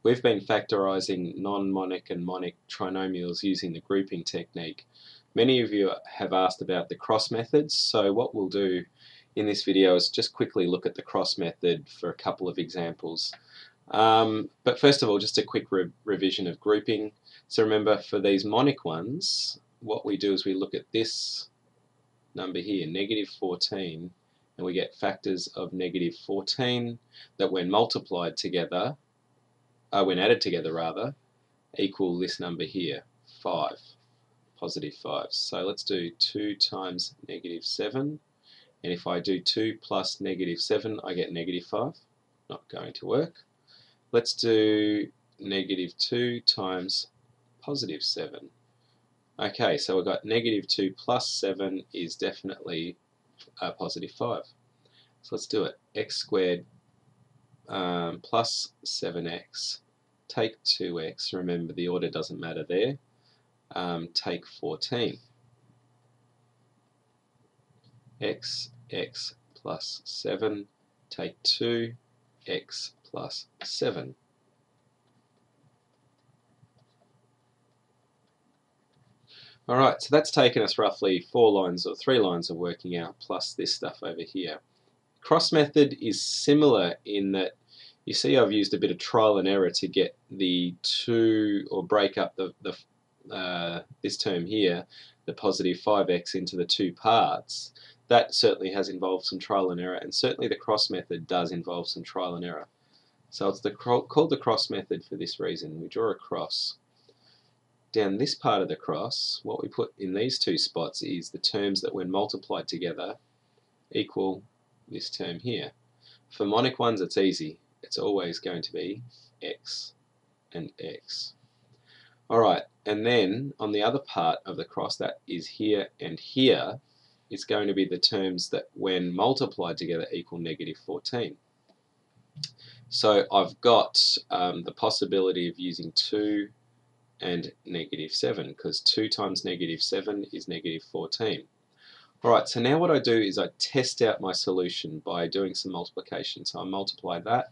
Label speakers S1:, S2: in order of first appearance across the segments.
S1: We've been factorising non-monic and monic trinomials using the grouping technique. Many of you have asked about the cross methods, so what we'll do in this video is just quickly look at the cross method for a couple of examples. But first of all, just a quick revision of grouping. So remember, for these monic ones, what we do is we look at this number here, negative 14, and we get factors of negative 14 that when multiplied together, when added together rather, equal this number here, 5, positive 5. So let's do 2 times negative 7, and if I do 2 plus negative 7, I get negative 5. Not going to work. Let's do negative 2 times positive 7. Okay, so we've got negative 2 plus 7 is definitely positive 5. So let's do it. X squared plus 7x. Take 2x, remember the order doesn't matter there, take 14. X plus 7, take 2, x plus 7. Alright, so that's taken us roughly 4 lines or 3 lines of working out plus this stuff over here. Cross method is similar in that you see I've used a bit of trial and error to get the two, or break up this term here, the positive 5x, into the two parts. That certainly has involved some trial and error, and certainly the cross method does involve some trial and error. So it's called the cross method for this reason. We draw a cross. Down this part of the cross, what we put in these two spots is the terms that when multiplied together equal this term here. For monic ones it's easy. It's always going to be x and x. Alright, and then on the other part of the cross, that is here and here, it's going to be the terms that when multiplied together equal negative 14. So I've got the possibility of using 2 and negative 7, because 2 times negative 7 is negative 14. Alright, so now what I do is I test out my solution by doing some multiplication. So I multiply that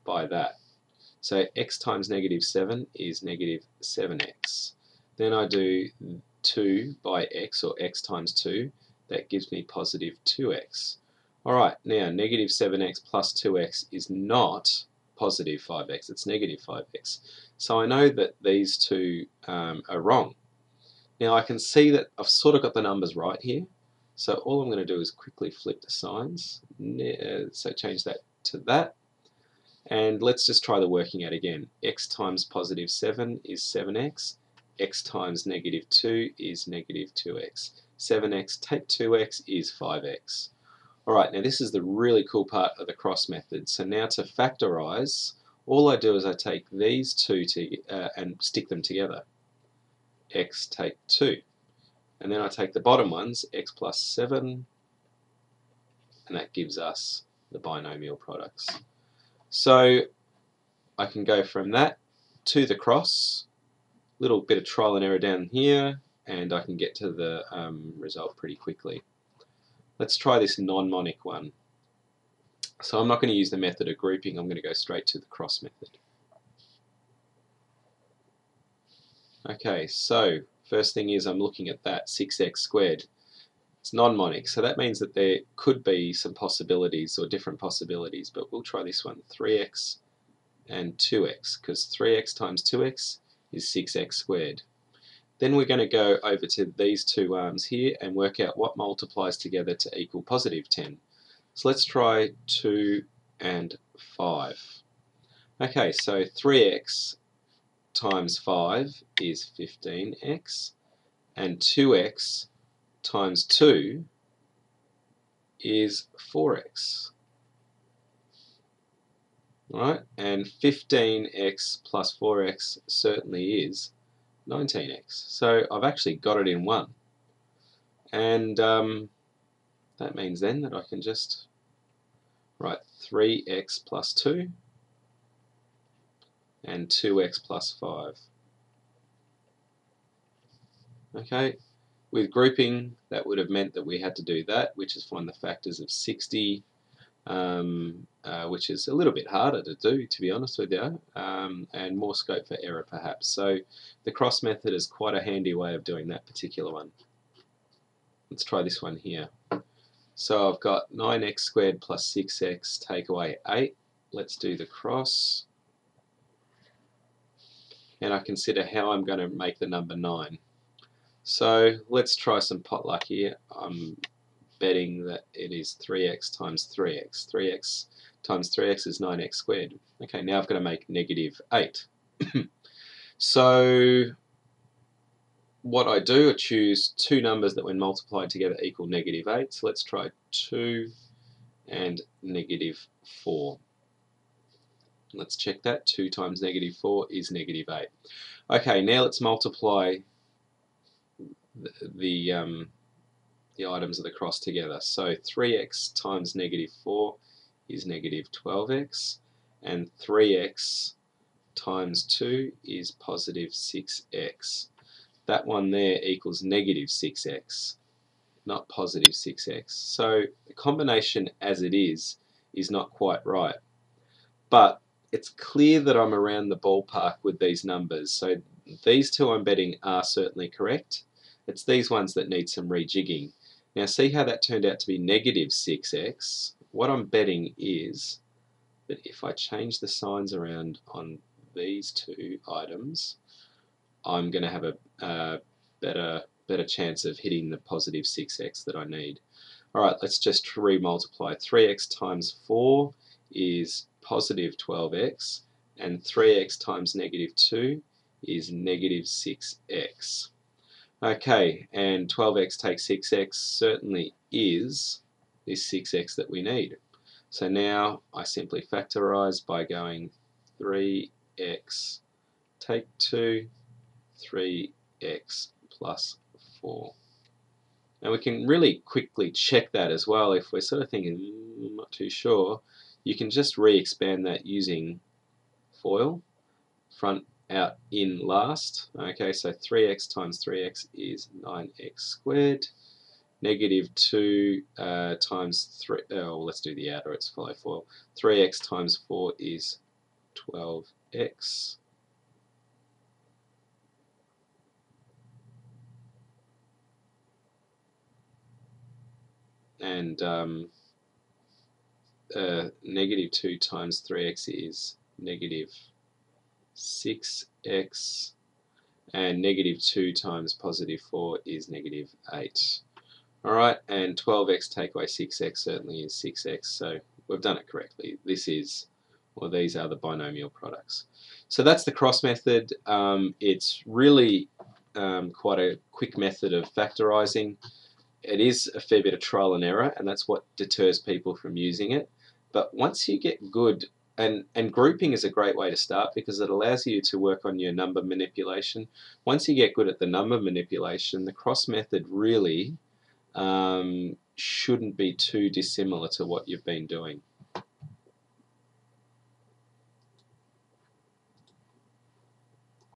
S1: by that. So x times negative 7 is negative 7x. Then I do 2 by x, or x times 2. That gives me positive 2x. Alright, now negative 7x plus 2x is not positive 5x, it's negative 5x. So I know that these two are wrong. Now I can see that I've sort of got the numbers right here. So all I'm going to do is quickly flip the signs. So change that to that. And let's just try the working out again. X times positive 7 is 7x. X times negative 2 is negative 2x. 7x take 2x is 5x. Alright, now this is the really cool part of the cross method. So now to factorize, all I do is I take these two and stick them together. X take 2. And then I take the bottom ones, x plus 7, and that gives us the binomial products. So I can go from that to the cross, little bit of trial and error down here, and I can get to the result pretty quickly. Let's try this non-monic one. So I'm not going to use the method of grouping, I'm going to go straight to the cross method. Okay, so first thing is I'm looking at that 6x squared. It's non-monic, so that means that there could be some possibilities, or different possibilities, but we'll try this one, 3x and 2x, because 3x times 2x is 6x squared. Then we're going to go over to these two arms here and work out what multiplies together to equal positive 10. So let's try 2 and 5. Okay, so 3x times 5 is 15x, and 2x times 2 is 4x. Alright, and 15x plus 4x certainly is 19x. So I've actually got it in one. And that means then that I can just write 3x plus 2 and 2x plus 5. Okay, with grouping that would have meant that we had to do that, which is find the factors of 60, which is a little bit harder to do, to be honest with you, and more scope for error perhaps. So the cross method is quite a handy way of doing that particular one. Let's try this one here. So I've got 9x squared plus 6x take away 8. Let's do the cross. And I consider how I'm going to make the number 9. So let's try some potluck here. I'm betting that it is 3x times 3x. 3x times 3x is 9x squared. Okay, now I've got to make negative 8. So what I do, I choose two numbers that when multiplied together equal negative 8. So let's try 2 and negative 4. Let's check that. 2 times negative 4 is negative 8. Okay, now let's multiply the items of the cross together. So 3x times negative 4 is negative 12x, and 3x times 2 is positive 6x. That one there equals negative 6x, not positive 6x. So the combination as it is not quite right. But it's clear that I'm around the ballpark with these numbers. So these two I'm betting are certainly correct. It's these ones that need some rejigging. Now see how that turned out to be negative 6x? What I'm betting is that if I change the signs around on these two items, I'm going to have a better chance of hitting the positive 6x that I need. Alright, let's just re-multiply. 3x times 4 is positive 12x, and 3x times negative 2 is negative 6x. Okay, and 12x takes 6x certainly is this 6x that we need. So now I simply factorize by going 3x take 2, 3x plus 4. And we can really quickly check that as well if we're sort of thinking, I'm not too sure. You can just re-expand that using FOIL, front, out, in, last. Okay, so 3x times 3x is 9x squared. Negative 2 times 3, oh, let's do the outer, it's follow FOIL. 3x times 4 is 12x. And negative 2 times 3x is negative 6x, and negative 2 times positive 4 is negative 8. Alright, and 12x take away 6x certainly is 6x, so we've done it correctly. This is, well, these are the binomial products. So that's the cross method. It's really quite a quick method of factorizing. It is a fair bit of trial and error, and that's what deters people from using it. But once you get good, and grouping is a great way to start because it allows you to work on your number manipulation. Once you get good at the number manipulation, the cross method really shouldn't be too dissimilar to what you've been doing.